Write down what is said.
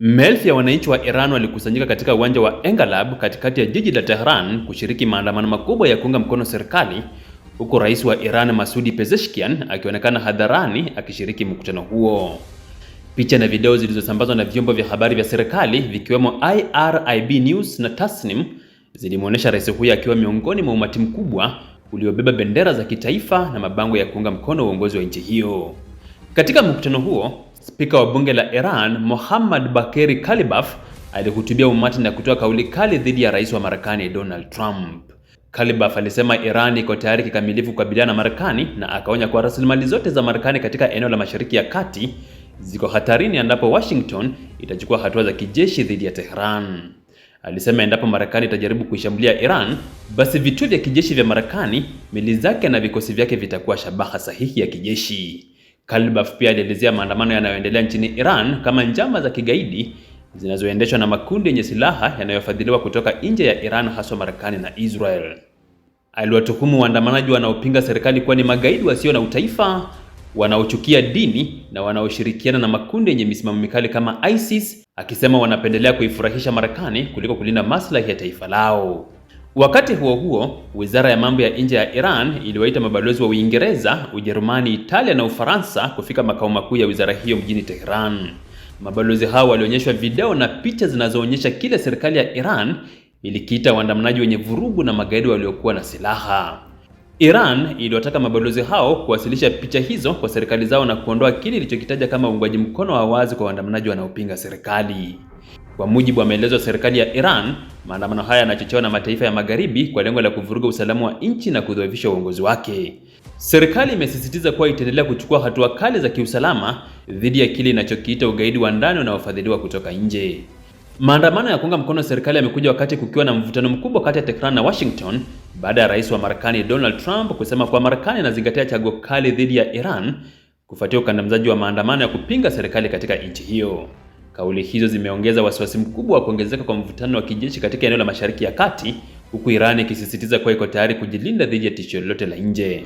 Maelfu ya wananchi wa Iran walikusanyika katika uwanja wa Engelab katikati ya jiji la Tehran kushiriki maandamano makubwa ya kuunga mkono serikali, huku rais wa Iran Masoud Pezeshkian akionekana hadharani akishiriki mkutano huo. Picha na video zilizosambazwa na vyombo vya habari vya serikali vikiwemo IRIB News na Tasnim zilimuonesha rais huyo akiwa miongoni mwa umati mkubwa uliobeba bendera za kitaifa na mabango ya kuunga mkono uongozi wa nchi hiyo. Katika mkutano huo, spika wa bunge la Iran Mohammad Bakeri Kalibaf alihutubia umati na kutoa kauli kali dhidi ya rais wa Marekani Donald Trump. Kalibaf alisema Iran iko tayari kikamilifu kukabiliana na Marekani na akaonya kuwa rasilimali zote za Marekani katika eneo la Mashariki ya Kati ziko hatarini endapo Washington itachukua hatua za kijeshi dhidi ya Tehran. Alisema endapo Marekani itajaribu kuishambulia Iran, basi vituo vya kijeshi vya Marekani, meli zake na vikosi vyake vitakuwa shabaha sahihi ya kijeshi. Kalibaf pia alielezea maandamano yanayoendelea nchini Iran kama njama za kigaidi zinazoendeshwa na makundi yenye silaha yanayofadhiliwa kutoka nje ya Iran, haswa Marekani na Israel. Aliwatuhumu waandamanaji wanaopinga serikali kuwa ni magaidi wasio na utaifa, wanaochukia dini na wanaoshirikiana na makundi yenye misimamo mikali kama ISIS, akisema wanapendelea kuifurahisha Marekani kuliko kulinda maslahi ya taifa lao. Wakati huo huo, wizara ya mambo ya nje ya Iran iliwaita mabalozi wa Uingereza, Ujerumani, Italia na Ufaransa kufika makao makuu ya wizara hiyo mjini Tehran. Mabalozi hao walionyeshwa video na picha zinazoonyesha kile serikali ya Iran ilikiita waandamanaji wenye vurugu na magaidi waliokuwa na silaha. Iran iliwataka mabalozi hao kuwasilisha picha hizo kwa serikali zao na kuondoa kile ilichokitaja kama uungwaji mkono wa wazi kwa waandamanaji wanaopinga serikali. Kwa mujibu wa maelezo ya serikali ya Iran, maandamano haya yanachochewa na mataifa ya Magharibi kwa lengo la kuvuruga usalama wa nchi na kudhoofisha uongozi wake. Serikali imesisitiza kuwa itaendelea kuchukua hatua kali za kiusalama dhidi ya kile inachokiita ugaidi wa ndani unaofadhiliwa kutoka nje. Maandamano ya kuunga mkono serikali yamekuja wakati kukiwa na mvutano mkubwa kati ya Tehran na Washington baada ya rais wa Marekani Donald Trump kusema kuwa Marekani inazingatia chaguo kali dhidi ya Iran kufuatia ukandamizaji wa maandamano ya kupinga serikali katika nchi hiyo. Kauli hizo zimeongeza wasiwasi mkubwa wa kuongezeka kwa mvutano wa kijeshi katika eneo la Mashariki ya Kati, huku Iran ikisisitiza kuwa iko tayari kujilinda dhidi ya tishio lolote la nje.